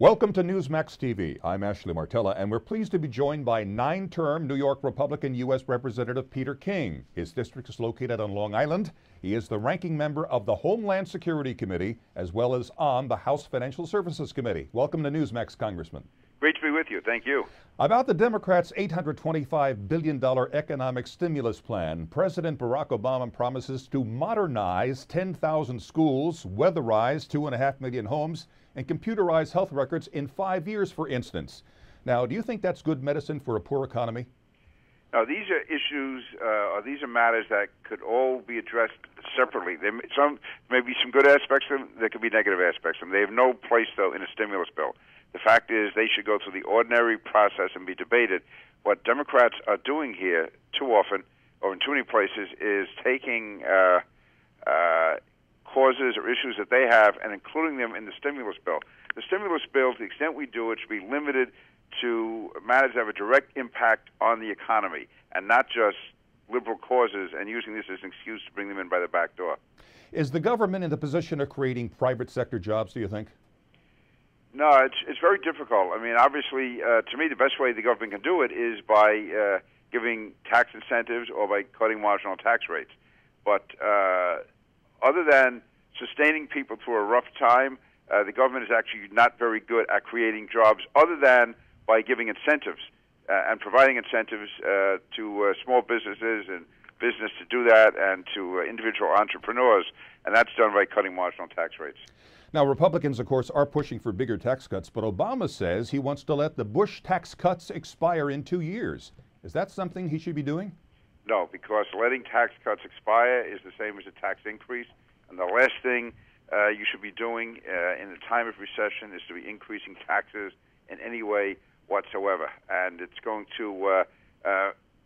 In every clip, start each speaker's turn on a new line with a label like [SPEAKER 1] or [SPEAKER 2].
[SPEAKER 1] Welcome to Newsmax TV. I'm Ashley Martella, and we're pleased to be joined by 9-term New York Republican U.S. Representative Peter King. His district is located on Long Island. He is the ranking member of the Homeland Security Committee, as well as on the House Financial Services Committee. Welcome to Newsmax, Congressman.
[SPEAKER 2] Great to be with you. Thank you.
[SPEAKER 1] About the Democrats' $825 billion economic stimulus plan, President Barack Obama promises to modernize 10,000 schools, weatherize 2.5 million homes, and computerize health records in 5 years, for instance. Now, do you think that's good medicine for a poor economy?
[SPEAKER 2] Now, these are issues, these are matters that could all be addressed separately. There may be some good aspects of them, there could be negative aspects of them. They have no place, though, in a stimulus bill. The fact is they should go through the ordinary process and be debated. What Democrats are doing here too often, or in too many places, is taking causes or issues that they have and including them in the stimulus bill. The stimulus bill, to the extent we do it, should be limited to matters that have a direct impact on the economy and not just liberal causes and using this as an excuse to bring them in by the back door.
[SPEAKER 1] Is the government in the position of creating private sector jobs, do you think?
[SPEAKER 2] No, it's very difficult. I mean, obviously, to me, the best way the government can do it is by giving tax incentives or by cutting marginal tax rates. But other than sustaining people through a rough time, the government is actually not very good at creating jobs other than by giving incentives and providing incentives to small businesses and business to do that and to individual entrepreneurs, and that's done by cutting marginal tax rates.
[SPEAKER 1] Now, Republicans, of course, are pushing for bigger tax cuts, but Obama says he wants to let the Bush tax cuts expire in 2 years. Is that something he should be doing?
[SPEAKER 2] No, because letting tax cuts expire is the same as a tax increase. And the last thing you should be doing in a time of recession is to be increasing taxes in any way whatsoever. And it's going to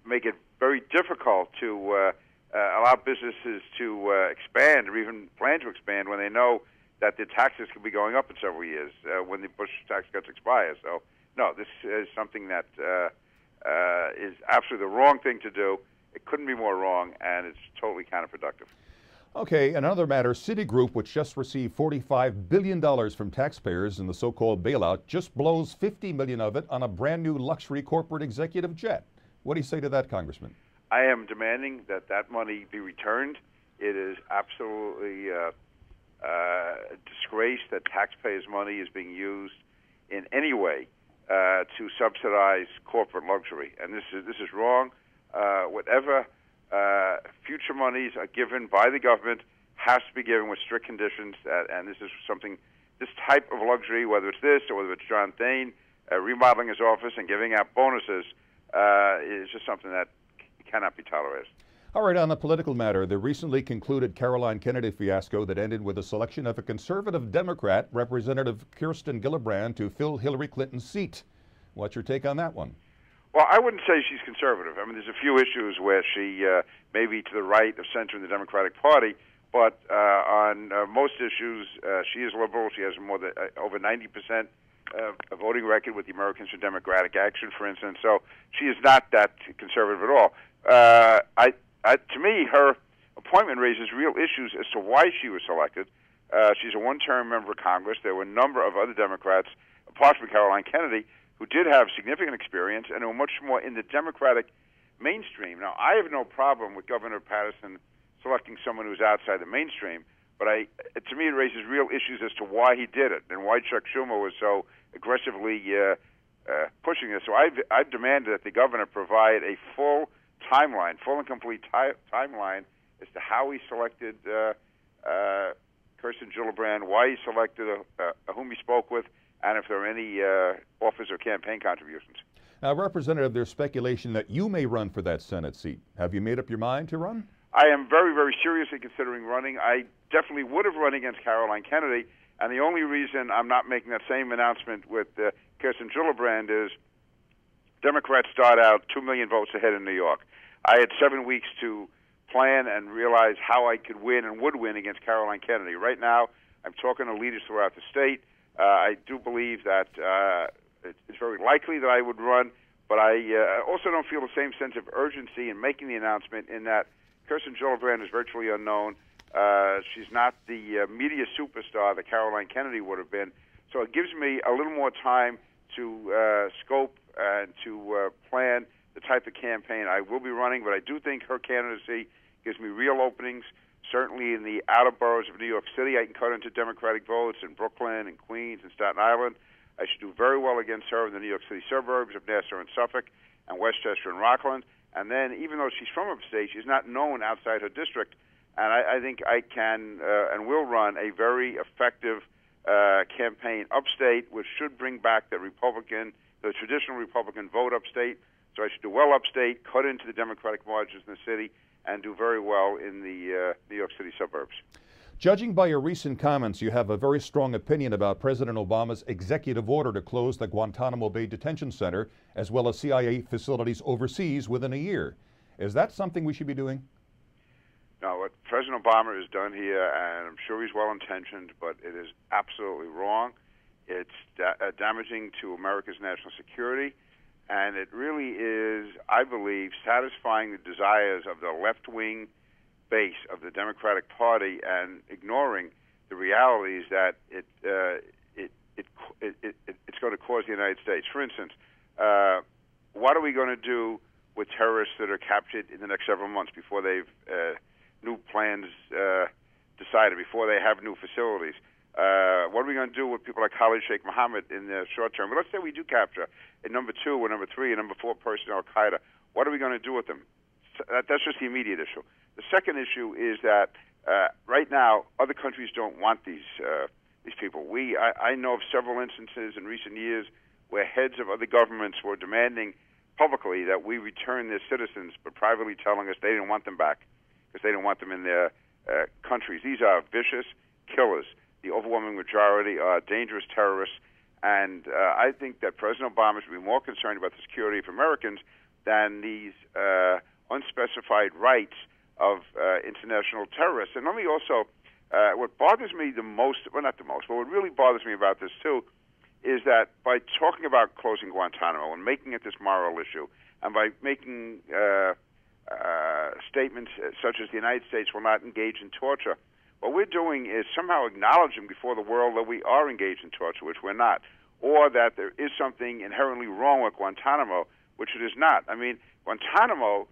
[SPEAKER 2] make it very difficult to allow businesses to expand or even plan to expand when they know that the taxes could be going up in several years when the Bush tax cuts expire. So, no, this is something that is absolutely the wrong thing to do. It couldn't be more wrong, and it's totally counterproductive.
[SPEAKER 1] Okay, another matter, Citigroup, which just received $45 billion from taxpayers in the so-called bailout, just blows $50 million of it on a brand new luxury corporate executive jet. What do you say to that, Congressman?
[SPEAKER 2] I am demanding that that money be returned. It is absolutely a disgrace that taxpayers' money is being used in any way to subsidize corporate luxury, and this is wrong. Whatever future monies are given by the government has to be given with strict conditions, and this is something, this type of luxury, whether it's this or whether it's John Thane remodeling his office and giving out bonuses, is just something that cannot be tolerated.
[SPEAKER 1] All right, on the political matter, the recently concluded Caroline Kennedy fiasco that ended with the selection of a conservative Democrat, Representative Kirsten Gillibrand, to fill Hillary Clinton's seat. What's your take on that one?
[SPEAKER 2] Well, I wouldn't say she's conservative. I mean, there's a few issues where she may be to the right of center in the Democratic Party, but on most issues, she is liberal. She has more than over 90% a voting record with the Americans for Democratic Action, for instance. So she is not that conservative at all. To me, her appointment raises real issues as to why she was selected. She's a one-term member of Congress. There were a number of other Democrats, apart from Caroline Kennedy, who did have significant experience and were much more in the Democratic mainstream. Now, I have no problem with Governor Patterson selecting someone who's outside the mainstream, but to me it raises real issues as to why he did it and why Chuck Schumer was so aggressively pushing this. So I've demanded that the governor provide a full timeline, full and complete timeline as to how he selected Kirsten Gillibrand, why he selected whom he spoke with, and if there are any office or campaign contributions.
[SPEAKER 1] Now, Representative, there's speculation that you may run for that Senate seat. Have you made up your mind to run?
[SPEAKER 2] I am very, very seriously considering running. I definitely would have run against Caroline Kennedy, and the only reason I'm not making that same announcement with Kirsten Gillibrand is Democrats start out 2 million votes ahead in New York. I had 7 weeks to plan and realize how I could win and would win against Caroline Kennedy. Right now, I'm talking to leaders throughout the state. I do believe that it's very likely that I would run, but I also don't feel the same sense of urgency in making the announcement in that Kirsten Gillibrand is virtually unknown. She's not the media superstar that Caroline Kennedy would have been. So it gives me a little more time to scope and to plan the type of campaign I will be running. But I do think her candidacy gives me real openings. Certainly in the outer boroughs of New York City, I can cut into Democratic votes in Brooklyn and Queens and Staten Island. I should do very well against her in the New York City suburbs of Nassau and Suffolk and Westchester and Rockland. And then, even though she's from upstate, she's not known outside her district. And I think I can and will run a very effective campaign upstate, which should bring back the traditional Republican vote upstate. So I should do well upstate, cut into the Democratic margins in the city, and do very well in the New York City suburbs.
[SPEAKER 1] Judging by your recent comments, you have a very strong opinion about President Obama's executive order to close the Guantanamo Bay Detention Center, as well as CIA facilities overseas within a year. Is that something we should be doing?
[SPEAKER 2] No, what President Obama has done here, and I'm sure he's well-intentioned, but it is absolutely wrong. It's damaging to America's national security, and it really is, I believe, satisfying the desires of the left-wing base of the Democratic Party and ignoring the realities that it's going to cause the United States. For instance, what are we going to do with terrorists that are captured in the next several months before they've new plans decided, before they have new facilities? What are we going to do with people like Khalid Sheikh Mohammed in the short term? But let's say we do capture a number 2 or number 3 or number 4 person in Al-Qaeda. What are we going to do with them? That's just the immediate issue. The second issue is that right now other countries don't want these people. I know of several instances in recent years where heads of other governments were demanding publicly that we return their citizens, but privately telling us they didn't want them back because they didn't want them in their countries. These are vicious killers. The overwhelming majority are dangerous terrorists, and I think that President Obama should be more concerned about the security of Americans than these unspecified rights of international terrorists. And let me also, what bothers me the most, well, not the most, but what really bothers me about this too, is that by talking about closing Guantanamo and making it this moral issue, and by making statements such as the United States will not engage in torture, what we're doing is somehow acknowledging before the world that we are engaged in torture, which we're not, or that there is something inherently wrong with Guantanamo, which it is not. I mean, Guantanamo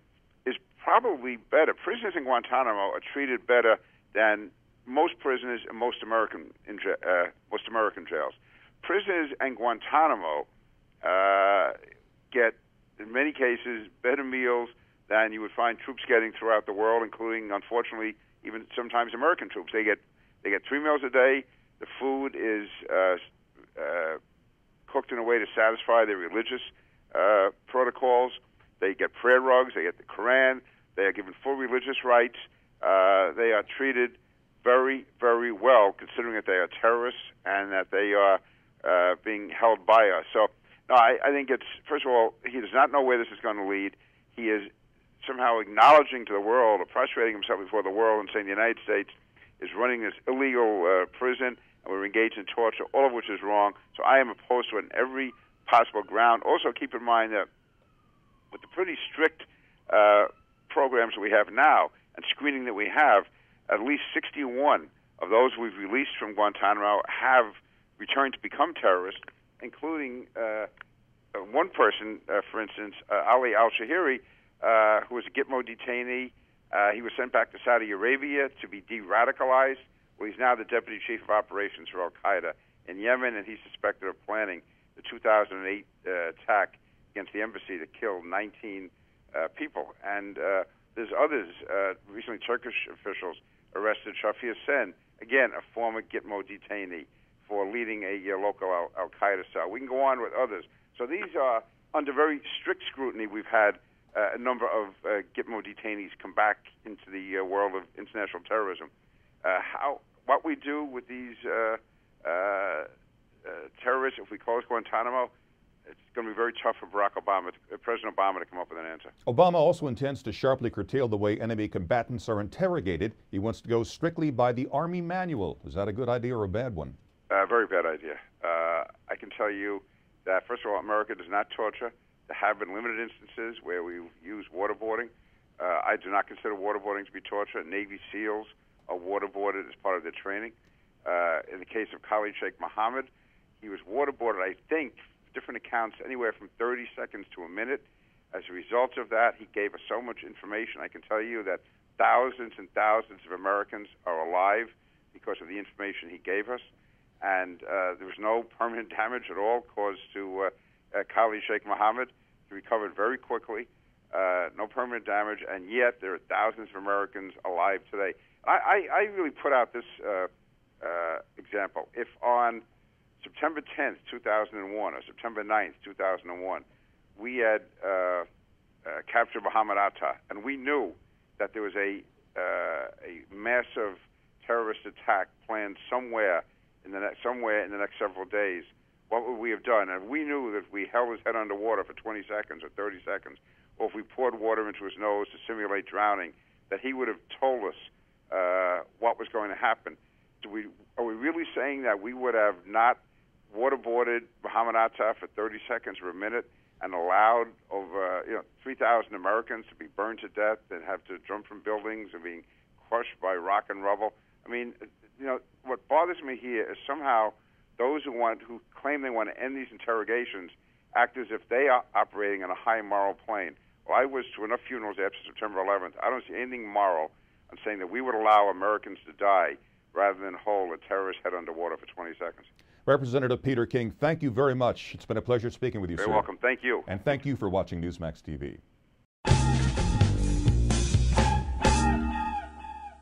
[SPEAKER 2] is probably better. Prisoners in Guantanamo are treated better than most prisoners in most American jails. Prisoners in Guantanamo get, in many cases, better meals than you would find troops getting throughout the world, including, unfortunately, even sometimes American troops. They get 3 meals a day. The food is cooked in a way to satisfy their religious protocols. They get prayer rugs. They get the Quran. They are given full religious rights. They are treated very, very well, considering that they are terrorists and that they are being held by us. So, no, I think it's, first of all, he does not know where this is going to lead. He is somehow acknowledging to the world, or prostrating himself before the world and saying the United States is running this illegal prison and we're engaged in torture, all of which is wrong. So I am opposed to it on every possible ground. Also, keep in mind that with the pretty strict programs that we have now and screening that we have, at least 61 of those we've released from Guantanamo have returned to become terrorists, including one person, for instance, Ali al-Shahiri, who was a Gitmo detainee. He was sent back to Saudi Arabia to be de-radicalized. Well, he's now the Deputy Chief of Operations for Al-Qaeda in Yemen, and he's suspected of planning the 2008 attack against the embassy that killed 19 people. And there's others. Recently, Turkish officials arrested Shafir Sen, again, a former Gitmo detainee, for leading a local Al-Qaeda cell. We can go on with others. So these are under very strict scrutiny. We've had a number of Gitmo detainees come back into the world of international terrorism. What we do with these terrorists, if we close Guantanamo, it's going to be very tough for President Obama to come up with an answer.
[SPEAKER 1] Obama also intends to sharply curtail the way enemy combatants are interrogated. He wants to go strictly by the Army manual. Is that a good idea or a bad one?
[SPEAKER 2] Very bad idea. I can tell you that, first of all, America does not torture. There have been limited instances where we use waterboarding. I do not consider waterboarding to be torture. Navy SEALs are waterboarded as part of their training. In the case of Khalid Sheikh Mohammed, He was waterboarded, I think, different accounts, anywhere from 30 seconds to a minute. As a result of that, he gave us so much information. I can tell you that thousands and thousands of Americans are alive because of the information he gave us. And there was no permanent damage at all caused to Khalid Sheikh Mohammed. He recovered very quickly, no permanent damage, and yet there are thousands of Americans alive today. I really put out this example. If on September 10th, 2001, or September 9th, 2001, we had captured Mohammed Atta, and we knew that there was a massive terrorist attack planned somewhere in the next several days, what would we have done? And if we knew that if we held his head underwater for 20 seconds or 30 seconds, or if we poured water into his nose to simulate drowning, that he would have told us what was going to happen. Are we really saying that we would have not waterboarded Mohammed Atta for 30 seconds or a minute and allowed over 3,000 Americans to be burned to death and have to jump from buildings and being crushed by rock and rubble? I mean, what bothers me here is somehow those who claim they want to end these interrogations act as if they are operating on a high moral plane. Well, I was to enough funerals after September 11th. I don't see anything moral on saying that we would allow Americans to die rather than hold a terrorist head underwater for 20 seconds.
[SPEAKER 1] Representative Peter King, thank you very much. It's been a pleasure speaking with you, sir.
[SPEAKER 2] You're welcome. Thank you.
[SPEAKER 1] And thank you for watching Newsmax TV.